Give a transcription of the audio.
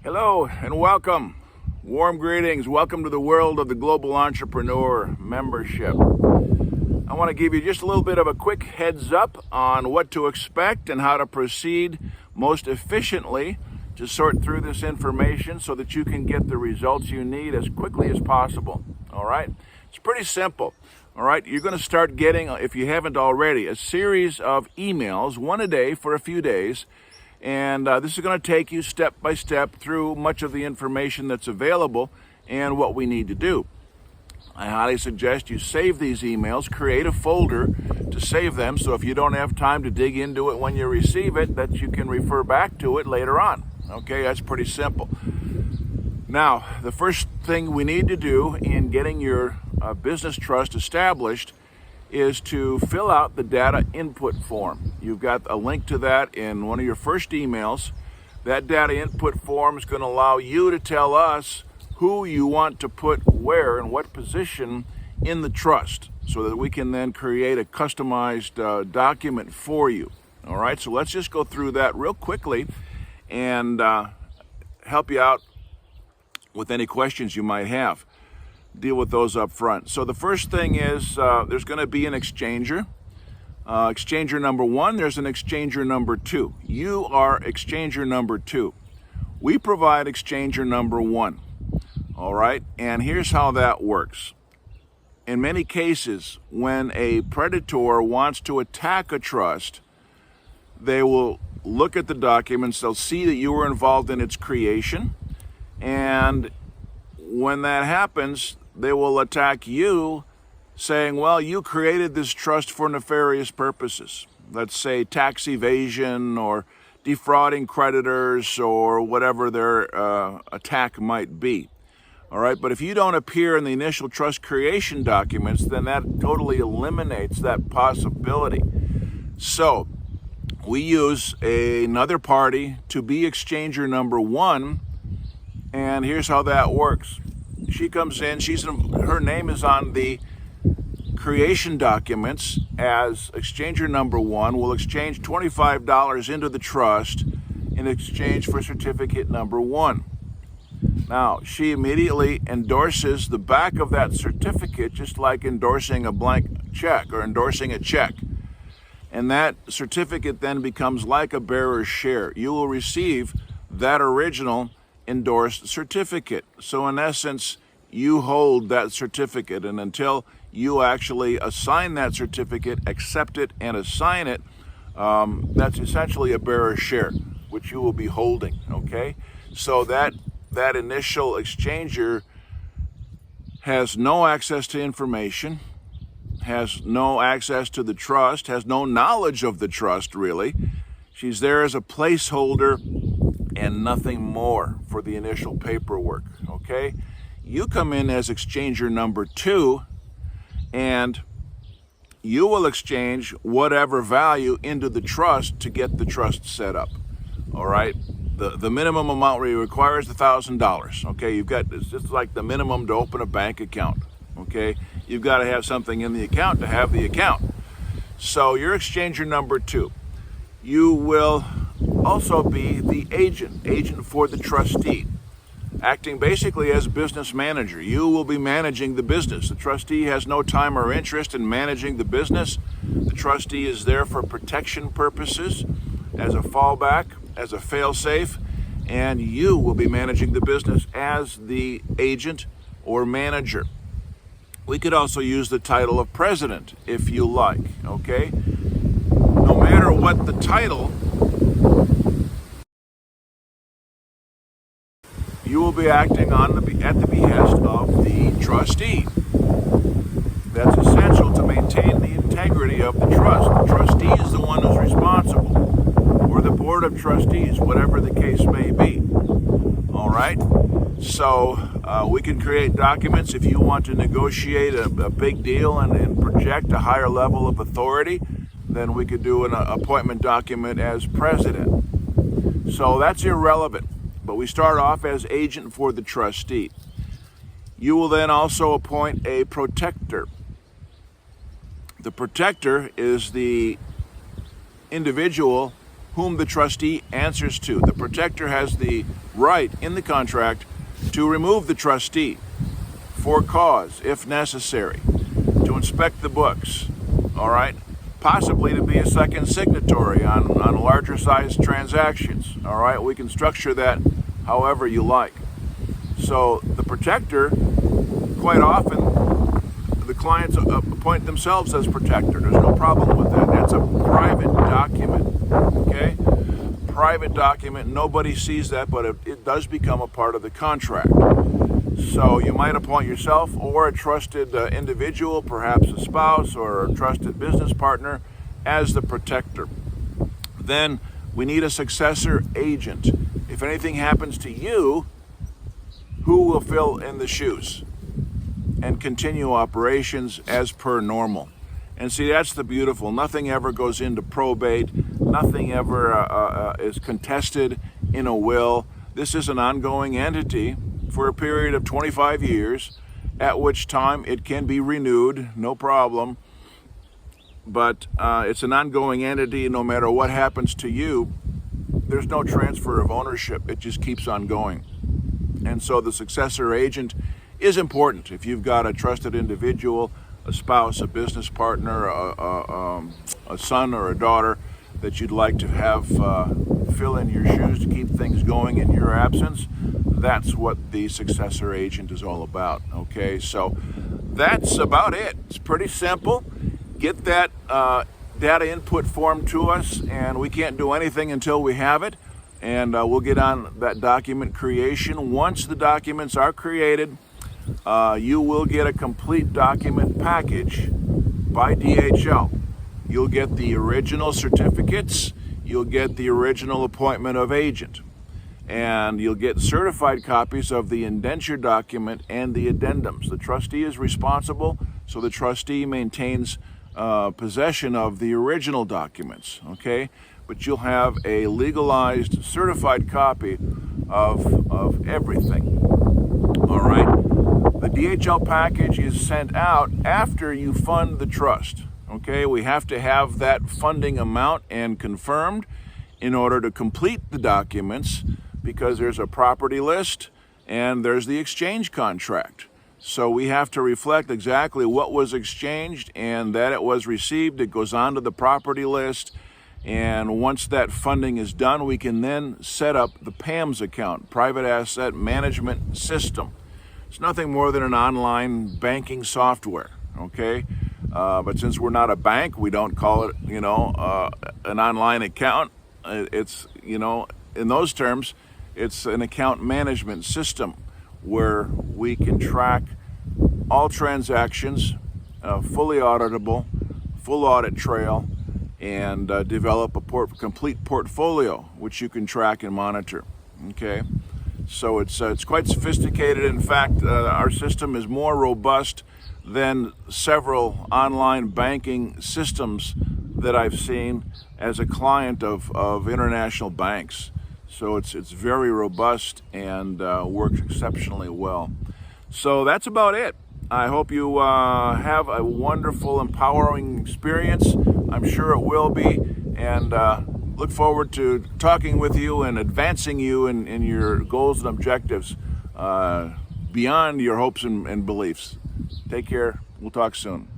Hello and welcome. Warm greetings. Welcome to the world of the Global Entrepreneur membership. I want to give you just a little bit of a quick heads up on what to expect and how to proceed most efficiently to sort through this information so that you can get the results you need as quickly as possible. All right? It's pretty simple. All right? You're going to start getting, if you haven't already, a series of emails, one a day for a few days. And this is going to take you step by step through much of the information that's available and what we need to do. I highly suggest you save these emails, create a folder to save them, so if you don't have time to dig into it when you receive it, that you can refer back to it later on. Okay, that's pretty simple. Now, the first thing we need to do in getting your business trust established is to fill out the data input form. You've got a link to that in one of your first emails. That data input form is going to allow you to tell us who you want to put where and what position in the trust so that we can then create a customized document for you. All right, so let's just go through that real quickly and help you out with any questions you might have. Deal with those up front. So the first thing is there's going to be an exchanger. Exchanger number one, there's an exchanger number two. You are exchanger number two. We provide exchanger number one. All right, and here's how that works. In many cases, when a predator wants to attack a trust, they will look at the documents, they'll see that you were involved in its creation, and when that happens, they will attack you saying, well, you created this trust for nefarious purposes. Let's say tax evasion or defrauding creditors or whatever their attack might be. All right, but if you don't appear in the initial trust creation documents, then that totally eliminates that possibility. So we use another party to be exchanger number one, and here's how that works. She comes in, her name is on the creation documents as exchanger number one. Will exchange $25 into the trust in exchange for certificate number one. Now, she immediately endorses the back of that certificate, just like endorsing a blank check or endorsing a check. And that certificate then becomes like a bearer's share. You will receive that original endorsed certificate. So in essence, you hold that certificate, and until you actually assign that certificate, accept it, and assign it, that's essentially a bearer's share, which you will be holding, okay? So that initial exchanger has no access to information, has no access to the trust, has no knowledge of the trust, really. She's there as a placeholder and nothing more for the initial paperwork, okay? You come in as exchanger number two, and you will exchange whatever value into the trust to get the trust set up, all right? The minimum amount we require is $1,000, okay? It's just like the minimum to open a bank account, okay? You've got to have something in the account to have the account. So you're exchanger number two. You will also be the agent for the trustee, acting basically as business manager. You will be managing the business. The trustee has no time or interest in managing the business. The trustee is there for protection purposes, as a fallback, as a fail-safe, and you will be managing the business as the agent or manager. We could also use the title of president if you like, okay? No matter what the title, you will be acting at the behest of the trustee. That's essential to maintain the integrity of the trust. The trustee is the one who's responsible, or the board of trustees, whatever the case may be. All right? So we can create documents if you want to negotiate a big deal and project a higher level of authority. Then we could do an appointment document as president. So that's irrelevant. But we start off as agent for the trustee. You will then also appoint a protector. The protector is the individual whom the trustee answers to. The protector has the right in the contract to remove the trustee for cause, if necessary, to inspect the books, all right? Possibly to be a second signatory on larger sized transactions, all right? We can structure that however you like. So the protector, quite often, the clients appoint themselves as protector. There's no problem with that. That's a private document, okay? Private document. Nobody sees that, but it does become a part of the contract. So you might appoint yourself or a trusted individual, perhaps a spouse or a trusted business partner, as the protector. Then we need a successor agent. If anything happens to you, who will fill in the shoes and continue operations as per normal? And see, that's the beautiful. Nothing ever goes into probate. Nothing ever is contested in a will. This is an ongoing entity for a period of 25 years, at which time it can be renewed, no problem. But it's an ongoing entity. No matter what happens to you, there's no transfer of ownership. It just keeps on going. And so the successor agent is important. If you've got a trusted individual, a spouse, a business partner, a son or a daughter that you'd like to have fill in your shoes to keep things going in your absence, that's what the successor agent is all about. Okay, so that's about it. It's pretty simple. Get that data input form to us, and we can't do anything until we have it. And we'll get on that document creation. Once the documents are created, you will get a complete document package by DHL. You'll get the original certificates, you'll get the original appointment of agent, and you'll get certified copies of the indenture document and the addendums. The trustee is responsible, so the trustee maintains possession of the original documents, okay? But you'll have a legalized, certified copy of everything, all right? The DHL package is sent out after you fund the trust, okay? We have to have that funding amount and confirmed in order to complete the documents, because there's a property list and there's the exchange contract. So we have to reflect exactly what was exchanged and that it was received. It goes onto the property list. And once that funding is done, we can then set up the PAMS account, Private Asset Management System. It's nothing more than an online banking software, okay? But since we're not a bank, we don't call it, an online account. It's, in those terms, it's an account management system where we can track all transactions, fully auditable, full audit trail, and develop a complete portfolio which you can track and monitor. Okay, so it's quite sophisticated. In fact, our system is more robust than several online banking systems that I've seen as a client of international banks. So it's very robust and works exceptionally well. So that's about it. I hope you have a wonderful, empowering experience. I'm sure it will be, and look forward to talking with you and advancing you in your goals and objectives beyond your hopes and beliefs. Take care. We'll talk soon.